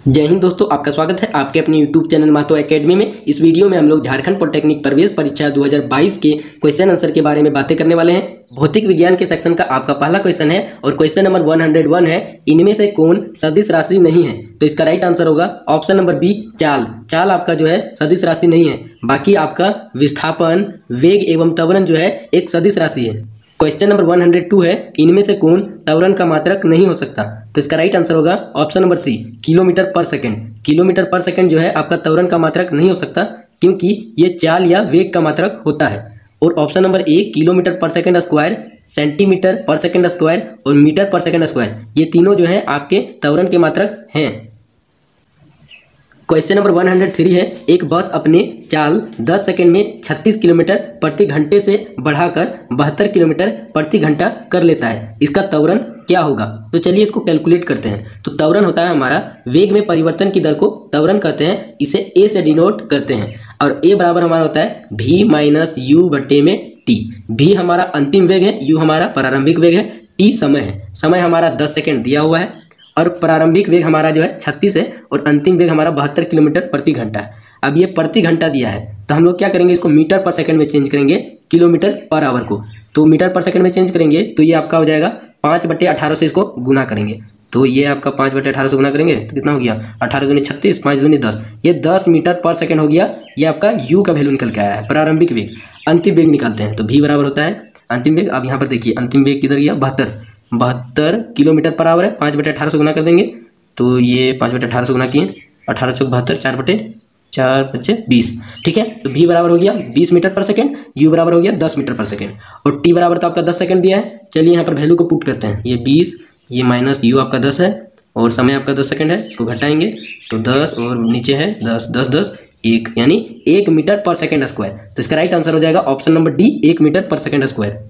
जय हिंद दोस्तों, आपका स्वागत है आपके अपने YouTube चैनल महतो एकेडमी में। इस वीडियो में हम लोग झारखंड पॉलिटेक्निक प्रवेश परीक्षा 2022 के क्वेश्चन आंसर के बारे में बातें करने वाले हैं। भौतिक विज्ञान के सेक्शन का आपका पहला क्वेश्चन है और क्वेश्चन नंबर 101 है, इनमें से कौन सदिश राशि नहीं है? तो इसका राइट आंसर होगा ऑप्शन नंबर बी, चाल। चाल आपका जो है सदिश राशि नहीं है, बाकी आपका विस्थापन, वेग एवं त्वरण जो है एक सदिश राशि है। क्वेश्चन नंबर 102 है, इनमें से कौन त्वरण का मात्रक नहीं हो सकता? तो इसका राइट आंसर होगा ऑप्शन नंबर सी, किलोमीटर पर सेकंड। किलोमीटर पर सेकंड जो है आपका त्वरण का मात्रक नहीं हो सकता, क्योंकि ये चाल या वेग का मात्रक होता है। और ऑप्शन नंबर ए, किलोमीटर पर सेकंड स्क्वायर, सेंटीमीटर पर सेकंड स्क्वायर और मीटर पर सेकंड स्क्वायर, ये तीनों जो है आपके त्वरण के मात्रक हैं। क्वेश्चन नंबर 103 है, एक बस अपने चाल 10 सेकंड में 36 किलोमीटर प्रति घंटे से बढ़ाकर 72 किलोमीटर प्रति घंटा कर लेता है, इसका त्वरण क्या होगा? तो चलिए इसको कैलकुलेट करते हैं। तो त्वरण होता है हमारा वेग में परिवर्तन की दर को त्वरण कहते हैं, इसे ए से डिनोट करते हैं। और ए बराबर हमारा होता है भी माइनस यू बटे में टी। भी हमारा अंतिम वेग है, यू हमारा प्रारंभिक वेग है, टी समय है। समय हमारा 10 सेकंड दिया हुआ है और प्रारंभिक वेग हमारा जो है 36 है और अंतिम वेग हमारा 72 किलोमीटर प्रति घंटा है। अब ये प्रति घंटा दिया है तो हम लोग क्या करेंगे, इसको मीटर पर सेकंड में चेंज करेंगे, किलोमीटर पर आवर को। तो मीटर पर सेकंड में चेंज करेंगे तो ये आपका हो जाएगा 5/18 से इसको गुना करेंगे। तो ये आपका 5/18 से गुना करेंगे तो कितना हो गया, 18 दूनी 36, 5 दूनी 10, ये 10 मीटर पर सेकंड हो गया। ये आपका यू का वैल्यू निकल के आया है, प्रारंभिक वेग। अंतिम वेग निकालते हैं तो भी बराबर होता है अंतिम वेग। अब यहाँ पर देखिए अंतिम वेग किधर गया, 72 किलोमीटर पर आवर है। 5/18 से गुना कर देंगे तो ये 5/18 से गुना किए, 18 चौक 72, 4/4 ठीक है। तो भी बराबर हो गया 20 मीटर पर सेकंड, यू बराबर हो गया 10 मीटर पर सेकंड और टी बराबर तो आपका 10 सेकंड दिया है। चलिए यहाँ पर वैल्यू को पुट करते हैं, ये 20, ये माइनस यू आपका 10 है और समय आपका 10 सेकंड है, इसको घटाएंगे तो 10 और नीचे है 10, 10, 10, 1 यानी 1 मीटर पर सेकंड स्क्वायर। तो इसका राइट आंसर हो जाएगा ऑप्शन नंबर डी, 1 मीटर पर सेकंड स्क्वायर।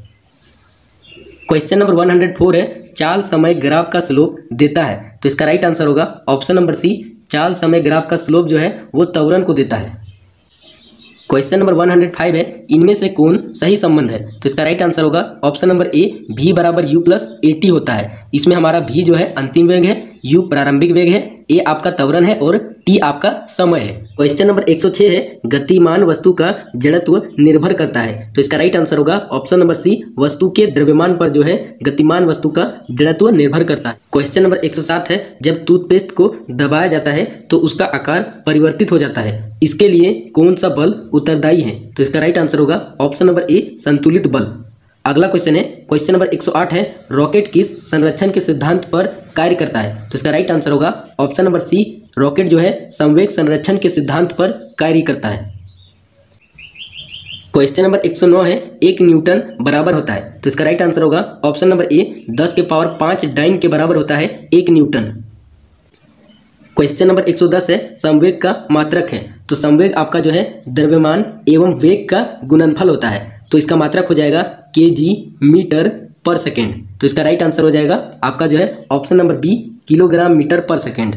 क्वेश्चन नंबर 104 है, चाल समय ग्राफ का स्लोप देता है, तो इसका राइट आंसर होगा ऑप्शन नंबर सी, चाल समय ग्राफ का स्लोप जो है वो त्वरण को देता है। क्वेश्चन नंबर 105 है, इनमें से कौन सही संबंध है? तो इसका राइट आंसर होगा ऑप्शन नंबर ए, भी बराबर यू प्लस ए टी होता है। इसमें हमारा भी जो है अंतिम वेग है, यू प्रारंभिक वेग है, ए आपका त्वरण है और टी आपका समय है। क्वेश्चन नंबर 106 है, गतिमान वस्तु का जड़त्व निर्भर करता है, तो इसका राइट आंसर होगा ऑप्शन नंबर सी, वस्तु के द्रव्यमान पर जो है गतिमान वस्तु का जड़त्व निर्भर करता है। क्वेश्चन नंबर 107 है, जब टूथपेस्ट को दबाया जाता है तो उसका आकार परिवर्तित हो जाता है, इसके लिए कौन सा बल उत्तरदायी है? तो इसका राइट आंसर होगा ऑप्शन नंबर ए, संतुलित बल। अगला क्वेश्चन है, क्वेश्चन नंबर 108 है, रॉकेट किस संरक्षण के सिद्धांत पर कार्य करता है? तो इसका राइट आंसर होगा ऑप्शन नंबर सी, रॉकेट जो है संवेग संरक्षण के सिद्धांत पर कार्य करता है। क्वेश्चन नंबर 109 है, 1 न्यूटन बराबर होता है, तो इसका राइट आंसर होगा ऑप्शन नंबर ए, 10 के पावर 5 डाइन के बराबर होता है 1 न्यूटन। क्वेश्चन नंबर 110 है, संवेग का मात्रक है, तो संवेग आपका जो है द्रव्यमान एवं वेग का गुणनफल होता है, तो इसका मात्रक हो जाएगा केजी मीटर पर सेकेंड। तो इसका राइट आंसर हो जाएगा आपका जो है option number B, kilogram metre per second.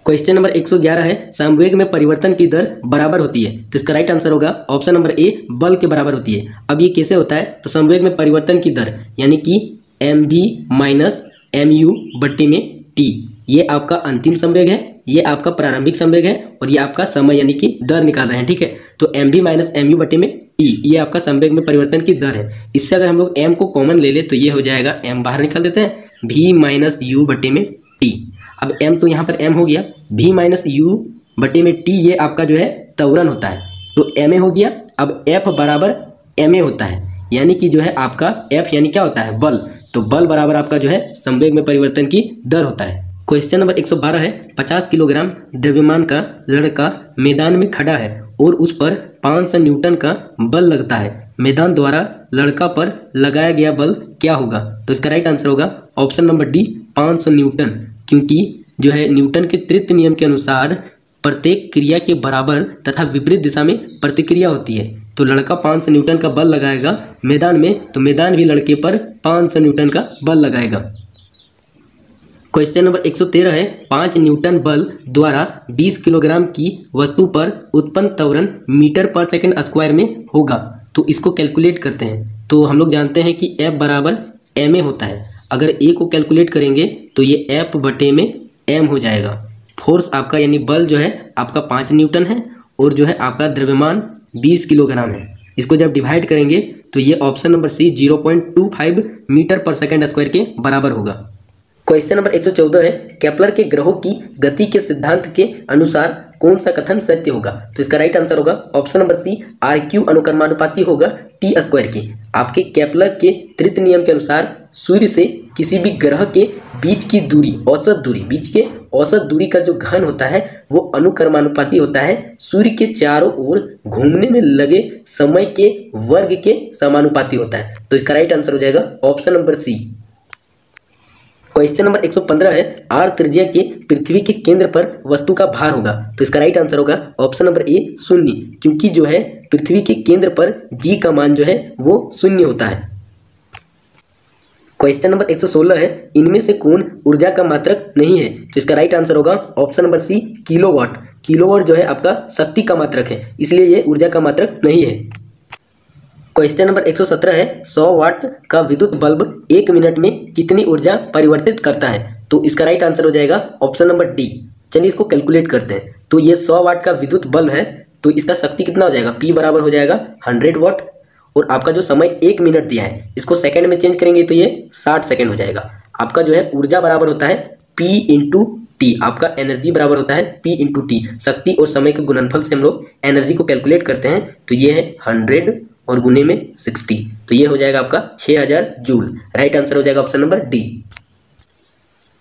Question number 111 है, संवेग में परिवर्तन की दर बराबर होती है, तो इसका राइट आंसर होगा ऑप्शन नंबर ए, बल के बराबर होती है। अब ये कैसे होता है, तो संवेग में परिवर्तन की दर यानी कि एम भी माइनस एम यू बट्टे में टी, ये आपका अंतिम संवेग है, ये आपका प्रारंभिक संवेग है और ये आपका समय यानी कि दर निकाल रहे हैं, ठीक है। तो एम भी माइनस एम यू बटे में टी, ये आपका संवेग में परिवर्तन की दर है। इससे अगर हम लोग एम को कॉमन ले ले तो ये हो जाएगा, एम बाहर निकाल देते हैं, भी माइनस यू बटे में टी। अब एम तो यहाँ पर एम हो गया, भी माइनस यू बटे में टी, ये आपका जो है त्वरण होता है, तो एम ए हो गया। अब एफ बराबर एम ए होता है, यानी कि जो है आपका एफ यानी क्या होता है, बल। तो बल बराबर आपका जो है संवेग में परिवर्तन की दर होता है। क्वेश्चन नंबर 112 है, 50 किलोग्राम द्रव्यमान का लड़का मैदान में खड़ा है और उस पर 500 न्यूटन का बल लगता है, मैदान द्वारा लड़का पर लगाया गया बल क्या होगा? तो इसका राइट आंसर होगा ऑप्शन नंबर डी, 500 न्यूटन, क्योंकि जो है न्यूटन के तृतीय नियम के अनुसार प्रत्येक क्रिया के बराबर तथा विपरीत दिशा में प्रतिक्रिया होती है। तो लड़का 500 न्यूटन का बल लगाएगा मैदान में, तो मैदान भी लड़के पर 500 न्यूटन का बल लगाएगा। क्वेश्चन नंबर 113 है, 5 न्यूटन बल द्वारा 20 किलोग्राम की वस्तु पर उत्पन्न त्वरण मीटर पर सेकंड स्क्वायर में होगा, तो इसको कैलकुलेट करते हैं। तो हम लोग जानते हैं कि F बराबर एम ए होता है, अगर ए को कैलकुलेट करेंगे तो ये एफ बटे में m हो जाएगा। फोर्स आपका यानी बल जो है आपका 5 न्यूटन है और जो है आपका द्रव्यमान 20 किलोग्राम है। इसको जब डिवाइड करेंगे तो ये ऑप्शन नंबर सी 0.25 मीटर पर सेकंड स्क्वायर के बराबर होगा। क्वेश्चन नंबर 114 है, केपलर के ग्रहों की गति के सिद्धांत के अनुसार कौन सा कथन सत्य होगा? तो इसका राइट आंसर होगा ऑप्शन नंबर सी RQ अनुक्रमानुपाती होगा टी स्क्वायर के। आपके केपलर के तृतीय नियम के अनुसार सूर्य से किसी भी ग्रह के बीच की दूरी, बीच के औसत दूरी का जो घन होता है वो अनुक्रमानुपाती होता है सूर्य के चारों ओर घूमने में लगे समय के वर्ग के समानुपाती होता है। तो इसका राइट आंसर हो जाएगा option number C. Question number 115 है, आर त्रिज्या के पृथ्वी के केंद्र पर वस्तु का भार होगा। तो इसका राइट आंसर होगा ऑप्शन नंबर ए 0, क्योंकि जो है पृथ्वी के केंद्र पर जी का मान जो है वो 0 होता है। क्वेश्चन नंबर 116 है, इनमें से कौन ऊर्जा का मात्रक नहीं है? तो इसका राइट आंसर होगा option number C kilowatt. Kilowatt जो है आपका शक्ति का मात्रक है, इसलिए ये ऊर्जा का मात्रक नहीं है। क्वेश्चन नंबर 117 है, 100 वाट का विद्युत बल्ब 1 मिनट में कितनी ऊर्जा परिवर्तित करता है? तो इसका राइट आंसर हो जाएगा ऑप्शन नंबर डी। चलिए इसको कैलकुलेट करते हैं। तो ये 100 वाट का विद्युत बल्ब है, तो इसका शक्ति कितना हो जाएगा? P बराबर हो जाएगा 100 वाट, और आपका जो समय 1 मिनट दिया है इसको सेकंड में चेंज करेंगे तो ये 60 सेकंड हो जाएगा। आपका जो है ऊर्जा बराबर होता है P इंटू टी, आपका एनर्जी बराबर होता है P इंटू टी। शक्ति और समय के गुणनफल से हम लोग एनर्जी को कैलकुलेट करते हैं, तो ये है 100 और गुने में 60, तो ये हो जाएगा आपका 6000 जूल। राइट आंसर हो जाएगा option number D.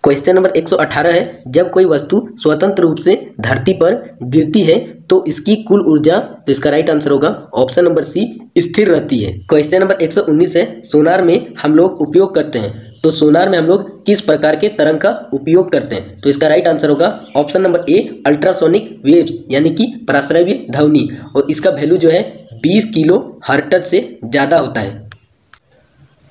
Question number 118 है, जब कोई वस्तु स्वतंत्र रूप से धरती पर गिरती है तो इसकी कुल ऊर्जा, तो इसका राइट आंसर होगा ऑप्शन नंबर सी स्थिर रहती है। क्वेश्चन नंबर 119 है, सोनार में हम लोग उपयोग करते हैं, तो सोनार में हम लोग किस प्रकार के तरंग का उपयोग करते हैं? तो इसका राइट आंसर होगा ऑप्शन नंबर ए अल्ट्रासोनिक वेव्स, यानी कि पराश्रव्य ध्वनि, और इसका वैल्यू जो है 20 किलो हर्ट्ज से ज़्यादा होता है।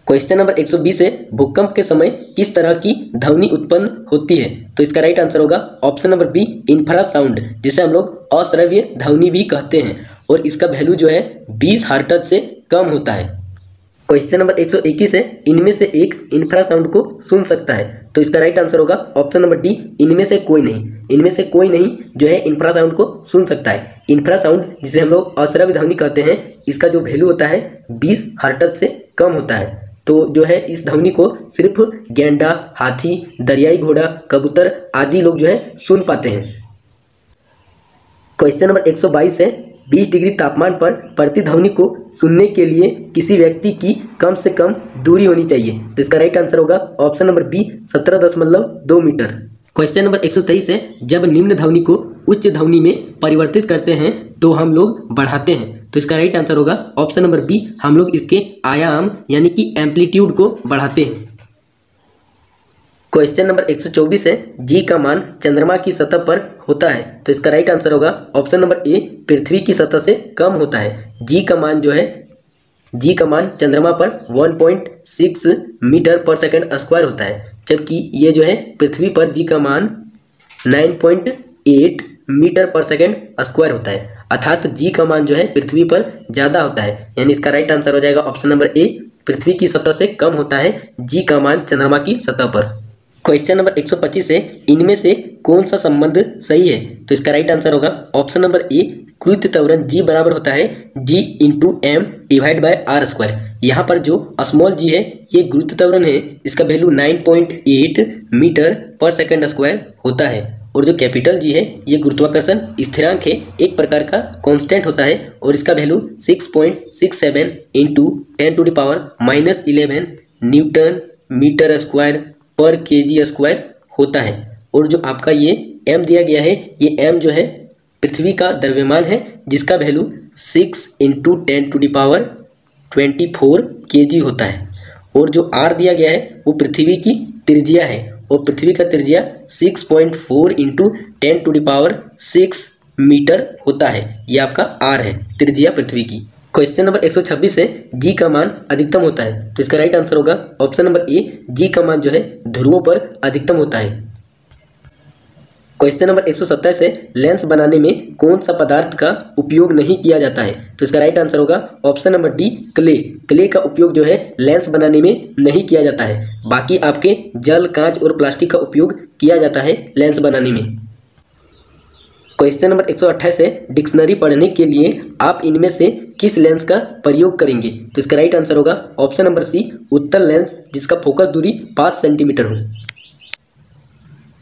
क्वेश्चन नंबर 120 है, भूकंप के समय किस तरह की ध्वनि उत्पन्न होती है? तो इसका राइट आंसर होगा ऑप्शन नंबर बी इंफ्रासाउंड, जिसे हम लोग अश्रव्य ध्वनि भी कहते हैं, और इसका वैल्यू जो है 20 हर्ट्ज से कम होता है। क्वेश्चन नंबर 121 है, इनमें से एक इंफ्रासाउंड को सुन सकता है, तो इसका राइट आंसर होगा ऑप्शन नंबर डी इनमें से कोई नहीं। इनमें से कोई नहीं जो है इंफ्रासाउंड को सुन सकता है। इंफ्रासाउंड जिसे हम लोग अश्रव्य ध्वनि कहते हैं, इसका जो वैल्यू होता है 20 हर्ट्ज से कम होता है। तो जो है इस ध्वनि को सिर्फ गैंडा, हाथी, दरियाई घोड़ा, कबूतर आदि लोग जो है सुन पाते हैं। क्वेश्चन नंबर 122 है, 20 डिग्री तापमान पर प्रतिध्वनि को सुनने के लिए किसी व्यक्ति की कम से कम दूरी होनी चाहिए, तो इसका राइट आंसर होगा option number B 17.2 metre. Question number 123 है, जब निम्न ध्वनि को उच्च ध्वनि में परिवर्तित करते हैं तो हम लोग बढ़ाते हैं, तो इसका राइट आंसर होगा ऑप्शन नंबर बी, हम लोग इसके आयाम यानी कि एम्पलीट्यूड को बढ़ाते हैं। क्वेश्चन नंबर 124 है, जी का मान चंद्रमा की सतह पर होता है, तो इसका राइट आंसर होगा ऑप्शन नंबर ए पृथ्वी की सतह से कम होता है। जी का मान जो है, जी का मान चंद्रमा पर 1.6 मीटर पर सेकंड स्क्वायर होता है, जबकि ये जो है पृथ्वी पर जी का मान 9.8 मीटर पर सेकंड स्क्वायर होता है। अर्थात जी का मान जो है पृथ्वी पर ज़्यादा होता है, यानी इसका राइट आंसर हो जाएगा ऑप्शन नंबर ए पृथ्वी की सतह से कम होता है जी का मान चंद्रमा की सतह पर। क्वेश्चन नंबर 125 है, इनमें से कौन सा संबंध सही है? तो इसका राइट आंसर होगा ऑप्शन नंबर ए गुरुत्व त्वरण जी बराबर होता है g into M divide by R square. यहाँ पर जो स्मॉल जी है ये गुरुत्व त्वरण है, इसका वैल्यू 9.8 मीटर पर सेकंड स्क्वायर होता है, और जो कैपिटल जी है ये गुरुत्वाकर्षण स्थिरांक है, एक प्रकार का कांस्टेंट होता है, और इसका value 6.67 into 10⁻⁻11 newton metre square per KG square होता है। और जो आपका ये m दिया गया है, ये m जो है पृथ्वी का द्रव्यमान है, जिसका वैल्यू 6 इंटू 10⁻24 केजी होता है, और जो r दिया गया है वो पृथ्वी की त्रिज्या है, और पृथ्वी का त्रिज्या 6.4 इंटू 10⁻6 मीटर होता है। ये आपका r है, त्रिज्या पृथ्वी की। क्वेश्चन नंबर 126 है, जी का मान अधिकतम होता है, तो इसका राइट आंसर होगा ऑप्शन नंबर ए जी का मान जो है ध्रुवों पर अधिकतम होता है। क्वेश्चन नंबर 170 से लेंस बनाने में कौन सा पदार्थ का उपयोग नहीं किया जाता है? तो इसका राइट आंसर होगा option number D, clay. Clay का उपयोग जो है लेंस बनाने में नहीं किया जाता है। बाकी आपके जल, कांच और प्लास्टिक का उपयोग किया जाता है लेंस बनाने में। क्वेश्चन नंबर 128 से डिक्शनरी पढ़ने के लिए आप इनमें से किस लेंस का प्रयोग करेंगे? तो इसका राइट आंसर होगा ऑप्शन नंबर सी, उत्तल लेंस, जिसका फोकस दूरी 5 सेंटीमीटर हो।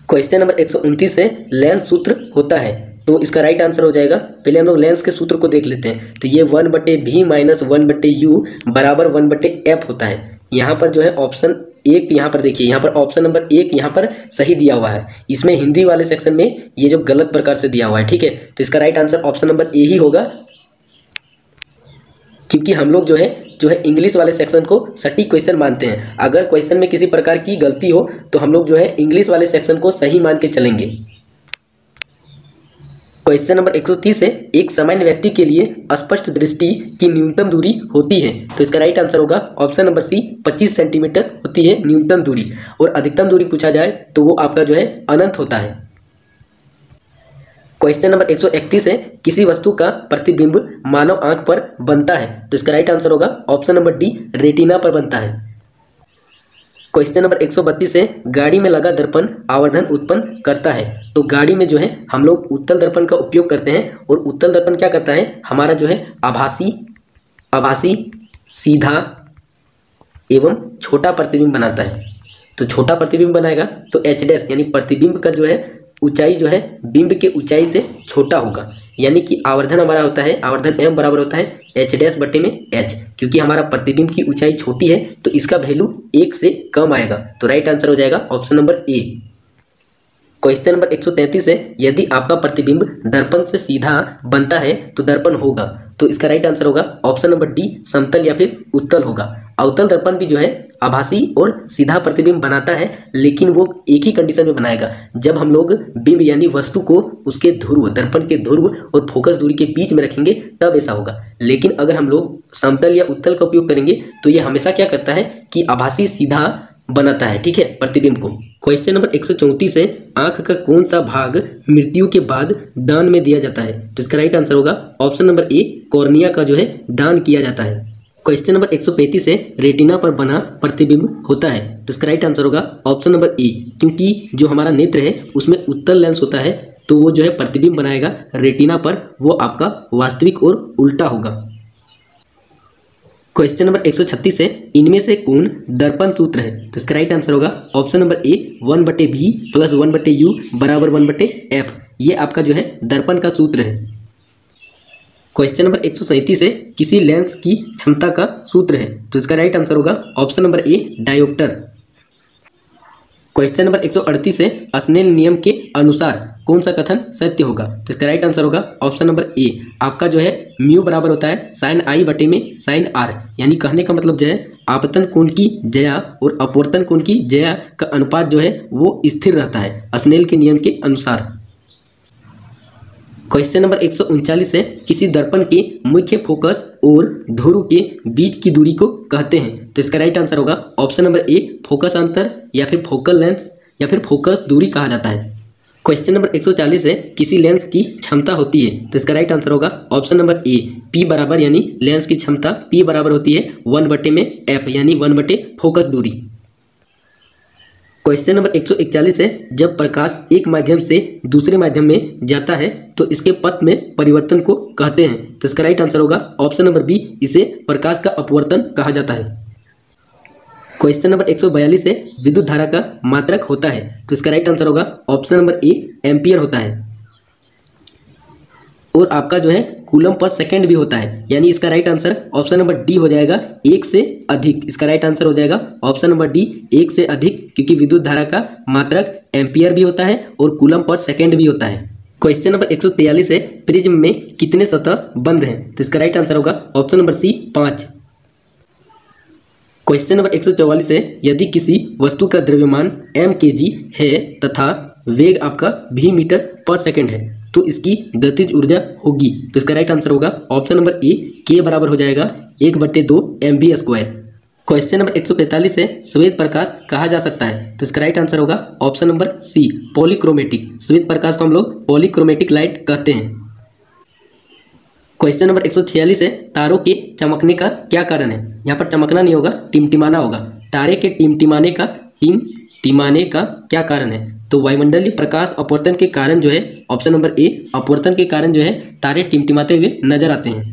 क्वेश्चन नंबर 129 से लेंस सूत्र होता है, तो इसका राइट आंसर हो जाएगा, पहले हम लोग लेंस के सूत्र को देख लेते हैं। तो ये 1/v माइनस 1/u बराबर 1/f होता है। यहाँ पर जो है ऑप्शन एक, यहाँ पर देखिए, यहाँ पर ऑप्शन नंबर 1 यहाँ पर सही दिया हुआ है। इसमें हिंदी वाले सेक्शन में ये जो गलत प्रकार से दिया हुआ है, ठीक है। तो इसका right answer option number A ही होगा, क्योंकि हम लोग जो है इंग्लिश वाले सेक्शन को सटीक क्वेश्चन मानते हैं। अगर क्वेश्चन में किसी प्रकार की गलती हो तो हम लोग जो है इंग्लिश वाले सेक्शन को सही मान के चलेंगे। क्वेश्चन नंबर 130 है, एक सामान्य व्यक्ति के लिए स्पष्ट दृष्टि की न्यूनतम दूरी होती है। तो इसका राइट आंसर होगा ऑप्शन नंबर सी, 25 सेंटीमीटर होती है न्यूनतम दूरी। और अधिकतम दूरी पूछा जाए तो वो आपका जो है अनंत होता है। क्वेश्चन नंबर 131 है, किसी वस्तु का प्रतिबिंब मानव आंख पर बनता है। तो इसका राइट आंसर होगा ऑप्शन नंबर डी, रेटिना पर बनता है। क्वेश्चन नंबर 132 है, गाड़ी में लगा दर्पण आवर्धन उत्पन्न करता है। तो गाड़ी में जो है हम लोग उत्तल दर्पण का उपयोग करते हैं, और उत्तल दर्पण क्या करता है, हमारा जो है आभासी सीधा एवं छोटा प्रतिबिंब बनाता है। तो छोटा प्रतिबिंब बनाएगा तो एच डैश यानी प्रतिबिंब का जो है ऊंचाई जो है बिंब के ऊंचाई से छोटा होगा, यानी कि आवर्धन हमारा होता है, आवर्धन m बराबर होता है एच डैश बटे में h। क्योंकि हमारा प्रतिबिंब की ऊंचाई छोटी है तो इसका वैल्यू 1 से कम आएगा। तो राइट आंसर हो जाएगा ऑप्शन नंबर ए। क्वेश्चन नंबर 133 है, यदि आपका प्रतिबिंब दर्पण से सीधा बनता है तो दर्पण होगा। तो इसका राइट आंसर होगा ऑप्शन नंबर डी, समतल या फिर उत्तल होगा। अवतल दर्पण भी जो है आभासी और सीधा प्रतिबिंब बनाता है, लेकिन वो एक ही कंडीशन में बनाएगा, जब हम लोग बिंब यानी वस्तु को उसके ध्रुव, दर्पण के ध्रुव और फोकस दूरी के बीच में रखेंगे तब ऐसा होगा। लेकिन अगर हम लोग समतल या उत्तल का उपयोग करेंगे तो ये हमेशा क्या करता है कि आभासी सीधा बनाता है, ठीक है, प्रतिबिंब को। क्वेश्चन नंबर 134 है, आंख का कौन सा भाग मृत्यु के बाद दान में दिया जाता है। तो इसका राइट आंसर होगा ऑप्शन नंबर ए, कॉर्निया का जो है दान किया जाता है। क्वेश्चन नंबर 135 है, रेटिना पर बना प्रतिबिंब होता है। तो इसका राइट आंसर होगा ऑप्शन नंबर ए, क्योंकि जो हमारा नेत्र है उसमें उत्तल लेंस होता है, तो वो जो है प्रतिबिंब बनाएगा रेटिना पर, वो आपका वास्तविक और उल्टा होगा। क्वेश्चन नंबर 136 है, इनमें से कौन दर्पण सूत्र है। तो इसका राइट आंसर होगा ऑप्शन नंबर ए, 1/v प्लस 1/u बराबर 1/f। ये आपका जो है दर्पण का सूत्र है। क्वेश्चन नंबर 137 है, किसी लेंस की क्षमता का सूत्र है। तो इसका राइट आंसर होगा ऑप्शन नंबर ए, डायोप्टर। क्वेश्चन नंबर 138 है, स्नेल नियम के अनुसार कौन सा कथन सत्य होगा। तो इसका राइट आंसर होगा ऑप्शन नंबर ए, आपका जो है म्यू बराबर होता है साइन आई बटे में साइन आर। यानी कहने का मतलब जो है आपतन कोण की ज्या और अपवर्तन कोण की ज्या का अनुपात जो है वो स्थिर रहता है स्नेल के नियम के अनुसार। क्वेश्चन नंबर 139 है, किसी दर्पण के मुख्य फोकस और ध्रुव के बीच की दूरी को कहते हैं। तो इसका राइट आंसर होगा ऑप्शन नंबर ए, फोकस अंतर या फिर फोकल लेंस या फिर फोकस दूरी कहा जाता है। क्वेश्चन नंबर 140 है, किसी लेंस की क्षमता होती है। तो इसका राइट आंसर होगा ऑप्शन नंबर ए, पी बराबर, यानी लेंस की क्षमता पी बराबर होती है 1/f यानी 1/फोकस दूरी। क्वेश्चन नंबर 141 है, जब प्रकाश एक माध्यम से दूसरे माध्यम में जाता है तो इसके पथ में परिवर्तन को कहते हैं। तो इसका राइट आंसर होगा ऑप्शन नंबर बी, इसे प्रकाश का अपवर्तन कहा जाता है। क्वेश्चन नंबर 142 है, विद्युत धारा का मात्रक होता है। तो इसका राइट आंसर होगा ऑप्शन नंबर ए, एम्पियर होता है। और आपका जो है कूलम पर सेकंड भी होता है, यानी इसका right answer option number D हो जाएगा, 1 से अधिक। इसका राइट आंसर हो जाएगा ऑप्शन नंबर डी, 1 से अधिक, क्योंकि विद्युत धारा का मात्रक एम्पियर भी होता है और कूलम पर सेकंड भी होता है। क्वेश्चन नंबर 143 है, प्रिज्म में कितने सतह बंद हैं। तो इसका राइट आंसर होगा option number C, 5। Question number 144 है, यदि किसी वस्तु का द्रव्यमान m kg है तथा वेग आपका v मीटर पर सेकंड है तो इसकी गतिज ऊर्जा होगी। तो इसका राइट आंसर होगा ऑप्शन नंबर ए, k बराबर हो जाएगा 1/2 mv²। क्वेश्चन नंबर 145 है, श्वेत प्रकाश कहा जा सकता है? तो इसका राइट आंसर होगा ऑप्शन नंबर सी, पॉलीक्रोमेटिक। श्वेत प्रकाश को हम लोग पॉलीक्रोमेटिक लाइट कहते हैं। क्वेश्चन नंबर 146 है, तारों के चमकने का क्या कारण है? यहाँ पर चमकना नहीं होगा, टिमटिमाना होगा। तारे के टिमटिमाने का क्या कारण है? तो वायुमंडलीय प्रकाश अपवर्तन के कारण जो है, ऑप्शन नंबर ए, अपवर्तन के कारण जो है तारे टिमटिमाते हुए नजर आते हैं।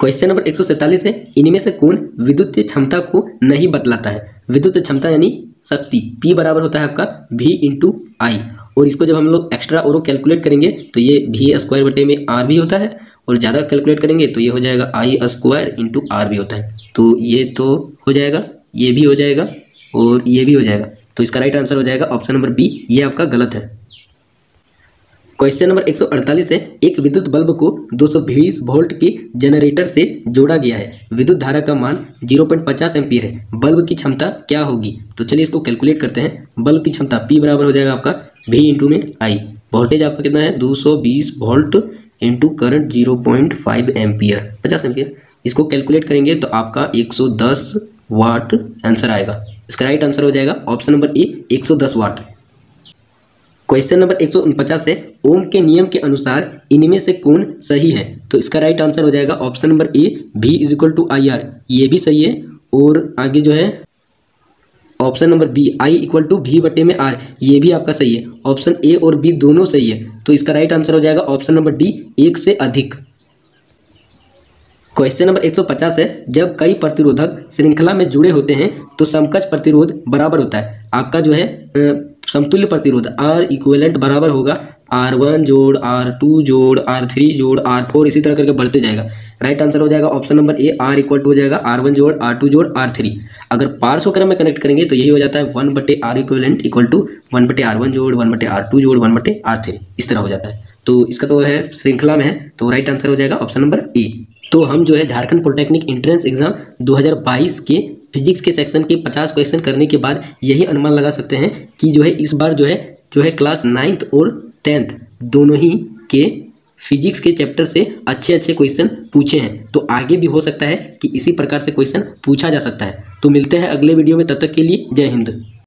क्वेश्चन नंबर 147 है, इनमें से कौन विद्युत क्षमता को नहीं बतलाता है? विद्युत क्षमता यानी शक्ति, P बराबर होता है आपका V इंटू आई, और इसको जब हम लोग एक्स्ट्रा और कैलकुलेट करेंगे तो ये V स्क्वायर बटे में R भी होता है, और ज़्यादा कैलकुलेट करेंगे तो ये हो जाएगा I स्क्वायर इंटू R भी होता है। तो ये तो हो जाएगा, ये भी हो जाएगा और ये भी हो जाएगा। तो इसका राइट आंसर हो जाएगा ऑप्शन नंबर बी, ये आपका गलत है। क्वेश्चन नंबर 148 है, एक विद्युत बल्ब को 220 वोल्ट के जनरेटर से जोड़ा गया है। विद्युत धारा का मान 0.50 एम्पीयर है। बल्ब की क्षमता क्या होगी? तो चलिए इसको कैलकुलेट करते हैं। बल्ब की क्षमता P बराबर हो जाएगा आपका V इंटू में I। वोल्टेज आपका कितना है? 220 volt into current 0.5 ampere, 50 ampere. इसको कैलकुलेट करेंगे तो आपका 110 वाट आंसर आएगा। इसका राइट आंसर हो जाएगा option number A, 110 watt. Question number 149 है, ओम के नियम के अनुसार इनमें से कौन सही है? तो इसका राइट आंसर हो जाएगा option number A, V is to I R, ये भी सही है। और आगे जो है option number B, I equal to V बटे में R, ये भी आपका सही है। ऑप्शन ए और बी दोनों सही है। तो इसका राइट आंसर हो जाएगा ऑप्शन नंबर डी, एक से अधिक। क्वेश्चन नंबर 150 है, जब कई प्रतिरोधक श्रृंखला में जुड़े होते हैं तो समकक्ष प्रतिरोध बराबर होता है। आपका जो है समतुल्य प्रतिरोध R इक्विवेलेंट बराबर होगा R1 जोड़ R2 जोड़ R3 जोड़ R4, इसी तरह करके बढ़ते जाएगा। राइट आंसर हो जाएगा option number A, R equal to हो जाएगा R1 जोड़ R2 जोड़ R3। अगर पार्श्व क्रम में कनेक्ट करेंगे तो यही हो जाता है 1 बटे R इक्विवेलेंट इक्वल टू 1 बटे R1 जोड़ 1 बटे R2 जोड़ 1 बटे R3, इस तरह हो जाता है। तो इसका तो है श्रृंखला में है, तो राइट आंसर हो जाएगा ऑप्शन नंबर ए। तो हम जो है झारखंड पॉलिटेक्निक एंट्रेंस एग्जाम 2022 के फिजिक्स के सेक्शन के 50 क्वेश्चन करने के बाद यही अनुमान लगा सकते हैं कि जो है इस बार जो है क्लास 9th और 10th दोनों ही के फिजिक्स के चैप्टर से अच्छे अच्छे क्वेश्चन पूछे हैं। तो आगे भी हो सकता है कि इसी प्रकार से क्वेश्चन पूछा जा सकता है। तो मिलते हैं अगले वीडियो में, तब तक के लिए जय हिंद।